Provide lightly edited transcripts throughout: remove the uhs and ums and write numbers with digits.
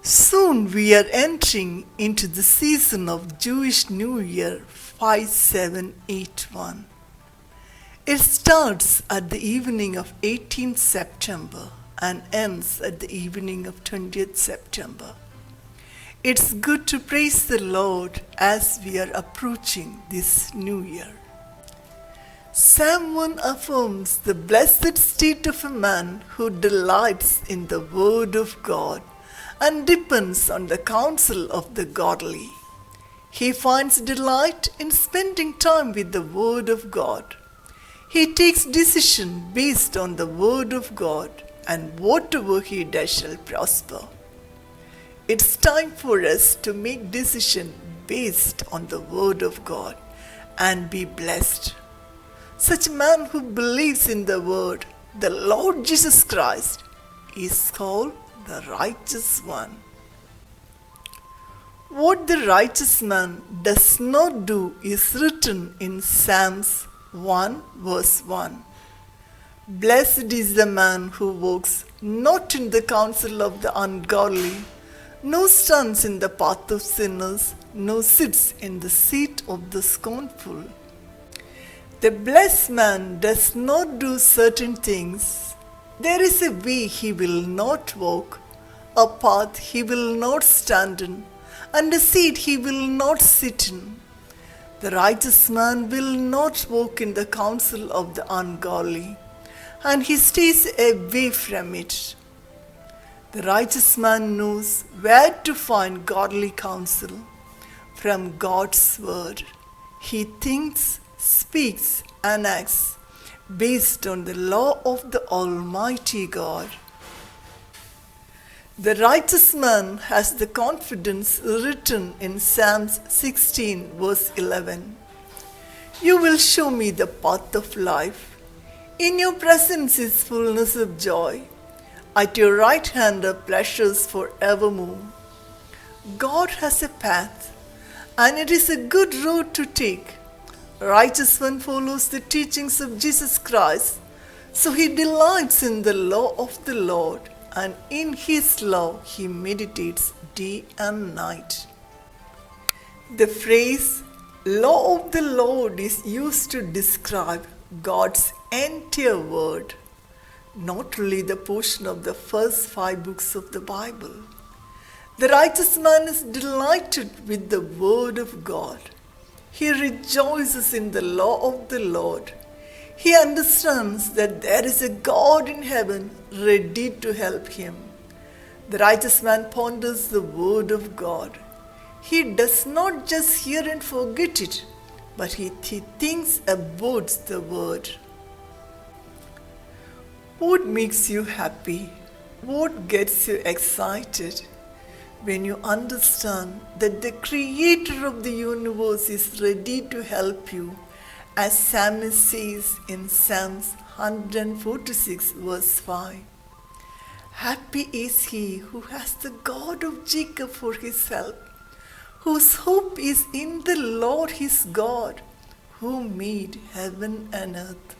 Soon we are entering into the season of Jewish New Year 5781. It starts at the evening of 18th September and ends at the evening of 20th September. It's good to praise the Lord as we are approaching this new year. Psalm 1 affirms the blessed state of a man who delights in the word of God and depends on the counsel of the godly. He finds delight in spending time with the word of God. He takes decision based on the word of God, and whatever he does shall prosper. It's time for us to make decision based on the word of God and be blessed. Such a man who believes in the word, the Lord Jesus Christ, is called the righteous one. What the righteous man does not do is written in Psalms 1 verse 1. Blessed is the man who walks not in the counsel of the ungodly, nor stands in the path of sinners, nor sits in the seat of the scornful. The blessed man does not do certain things. There is a way he will not walk, a path he will not stand in, and a seat he will not sit in. The righteous man will not walk in the counsel of the ungodly, and he stays away from it. The righteous man knows where to find godly counsel from God's word. He thinks, speaks, and acts based on the law of the Almighty God. The righteous man has the confidence written in Psalms 16 verse 11. You will show me the path of life. In your presence is fullness of joy. At your right hand are pleasures forevermore. God has a path, and it is a good road to take. Righteous one follows the teachings of Jesus Christ, so he delights in the law of the Lord, and in his law he meditates day and night. The phrase law of the Lord is used to describe God's entire word, not only the portion of the first 5 books of the Bible. The righteous man is delighted with the word of God. He rejoices in the law of the Lord. He understands that there is a God in heaven ready to help him. The righteous man ponders the word of God. He does not just hear and forget it, but he thinks about the word. What makes you happy? What gets you excited? When you understand that the Creator of the universe is ready to help you, as Psalmist says in Psalms 146 verse 5. Happy is he who has the God of Jacob for his help, whose hope is in the Lord his God, who made heaven and earth,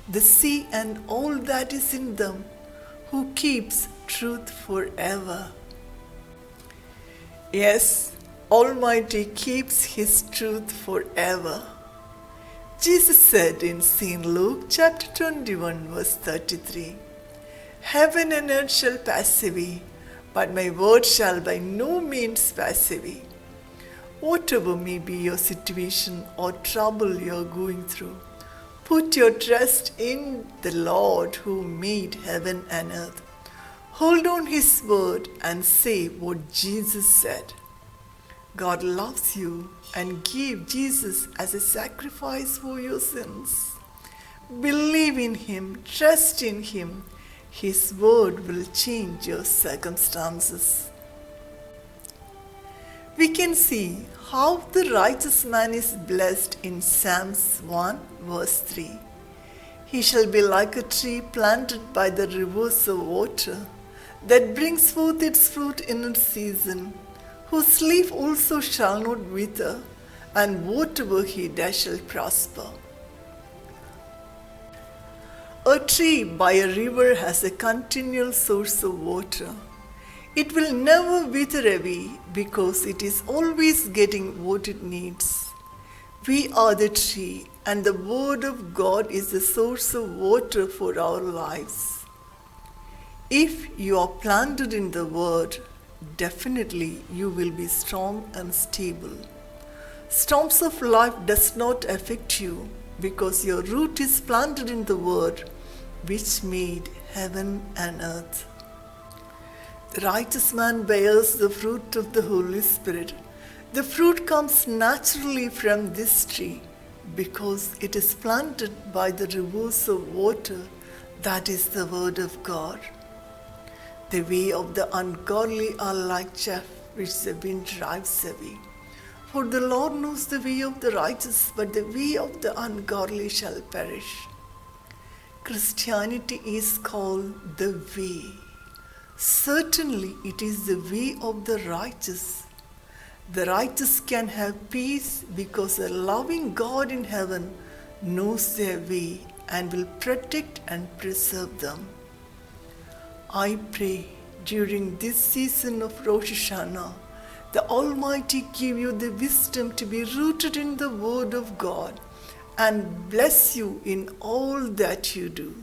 the sea and all that is in them, who keeps truth forever. Yes, Almighty keeps his truth forever. Jesus said in St. Luke chapter 21 verse 33, Heaven and earth shall pass away, but my word shall by no means pass away. Whatever may be your situation or trouble you are going through, put your trust in the Lord who made heaven and earth. Hold on his word and say what Jesus said. God loves you and gave Jesus as a sacrifice for your sins. Believe in him, trust in him. His word will change your circumstances. We can see how the righteous man is blessed in Psalms 1 verse 3. He shall be like a tree planted by the rivers of water, that brings forth its fruit in its season, whose leaf also shall not wither, and whatever he does shall prosper. A tree by a river has a continual source of water. It will never wither away because it is always getting what it needs. We are the tree, and the Word of God is the source of water for our lives. If you are planted in the Word, definitely you will be strong and stable. Storms of life does not affect you because your root is planted in the Word, which made heaven and earth. The righteous man bears the fruit of the Holy Spirit. The fruit comes naturally from this tree because it is planted by the rivers of water, that is the Word of God. The way of the ungodly are like chaff which the wind drives away. For the Lord knows the way of the righteous, but the way of the ungodly shall perish. Christianity is called the way. Certainly it is the way of the righteous. The righteous can have peace because a loving God in heaven knows their way and will protect and preserve them. I pray during this season of Rosh Hashanah, the Almighty give you the wisdom to be rooted in the Word of God and bless you in all that you do.